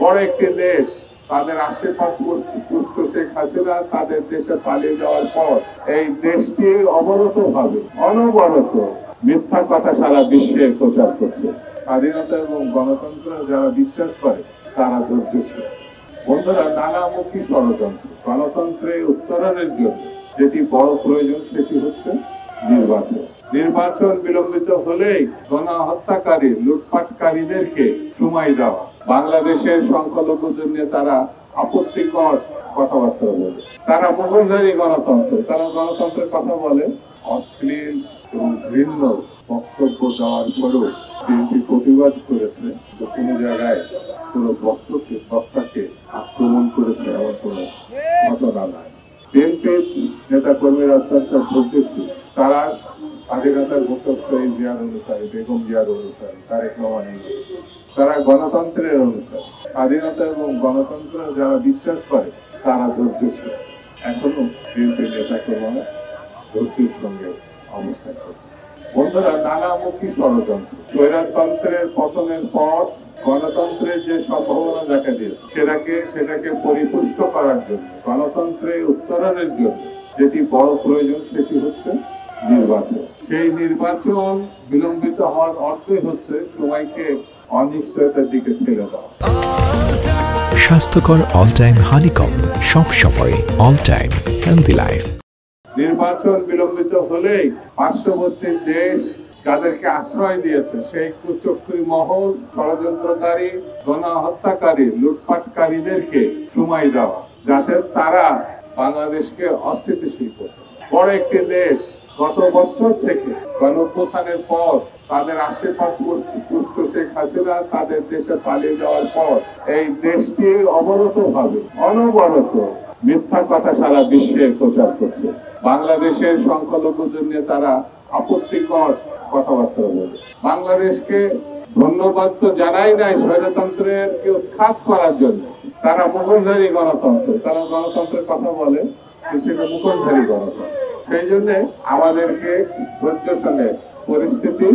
বড় একটি দেশ তাদের আশীর্বাদ পুষ্ট শেখ হাসিনা তাদের দেশে পালিয়ে যাওয়ার পর এই দেশটি অনবরত মিথ্যা কথা সারা বিশ্বে প্রচার করছে। স্বাধীনতা এবং গণতন্ত্র যারা বিশ্বাস করে তারা ধৈর্যশীল। বন্ধুরা, নানামুখী ষড়যন্ত্র গণতন্ত্রে উত্তরণের জন্য যেটি বড় প্রয়োজন সেটি হচ্ছে নির্বাচন বিলম্বিত হলেই গণহত্যাকারী লুটপাটকারীদেরকে সময় দেওয়া। বাংলাদেশের সংখ্যালঘুদের নিয়ে তারা আপত্তিকর কথাবার্তা বলে। তারা মুঘলধারী গণতন্ত্র, তারা গণতন্ত্রের কথা বলে। অশ্লীল এবং ঘৃণ্য বক্তব্য দেওয়ার পরেও বিএনপি প্রতিবাদ করেছে যে কোনো জায়গায় কোনো বক্তাকে আক্রমণ করেছে এমন কোনো ঘটনা নাই। বিএনপির নেতা কর্মীরা অত্যন্ত ধৈর্যশীল। তারা স্বাধীনতার ঘোষক শহীদ জিয়ার অনুসারী, বেগম জিয়ার অনুসারী, তারেক রহমানের অনুসারী। তারা গণতন্ত্রের অনুসারী। স্বাধীনতা এবং গণতন্ত্র যারা বিশ্বাস করে তারা ধৈর্যশীল। এখনো বিএনপির নেতা কর্মীরা ধৈর্যের সঙ্গে অবস্থান করছে। বন্ধুরা, নানামুখী ষড়যন্ত্র স্বৈরতন্ত্রের পতনের পর গণতন্ত্রের যে সম্ভাবনা দেখা দিয়েছে সেটাকে পরিপুষ্ট করার জন্য, গণতন্ত্রে উত্তরণের জন্য যেটি বড় প্রয়োজন সেটি হচ্ছে নির্বাচন। সেই নির্বাচন বিলম্বিত হওয়ার অর্থই হচ্ছে সময়কে অনিশ্চয়তার দিকে ঠেলে দেওয়া। স্বাস্থ্যকর অল টাইম হানিকম্ব, সব সময় অল টাইম হেলদি লাইফ। নির্বাচন বিলম্বিত হলেই পার্শ্ববর্তী দেশ যাদেরকে আশ্রয় দিয়েছে সেই কুচক্রী মহল, ষড়যন্ত্রকারী, গণহত্যাকারী, লুটপাটকারীদেরকে সময় দেওয়া, যাতে তারা বাংলাদেশকে অস্থিতিশীল করতে। বড় একটি দেশ গত বছর থেকে গণঅভ্যুত্থানের পর তাদের আশীর্বাদ পুষ্ট শেখ হাসিনা তাদের দেশে পালিয়ে যাওয়ার পর এই দেশটি অনবরত মিথ্যা কথা সারা বিশ্বে প্রচার করছে। বাংলাদেশের সংখ্যালঘুদের নিয়ে তারা আপত্তিকর কথাবার্তা বলে। বাংলাদেশকে ধন্যবাদ তো জানাই নাই স্বৈরতন্ত্রের কে উৎখাত করার জন্য। তারা মুঘলধারী গণতন্ত্র, তারা গণতন্ত্রের কথা বলে, সেটা মুঘলধারী গণতন্ত্র। সেই জন্য আমাদেরকে ধৈর্যের সঙ্গে পরিস্থিতি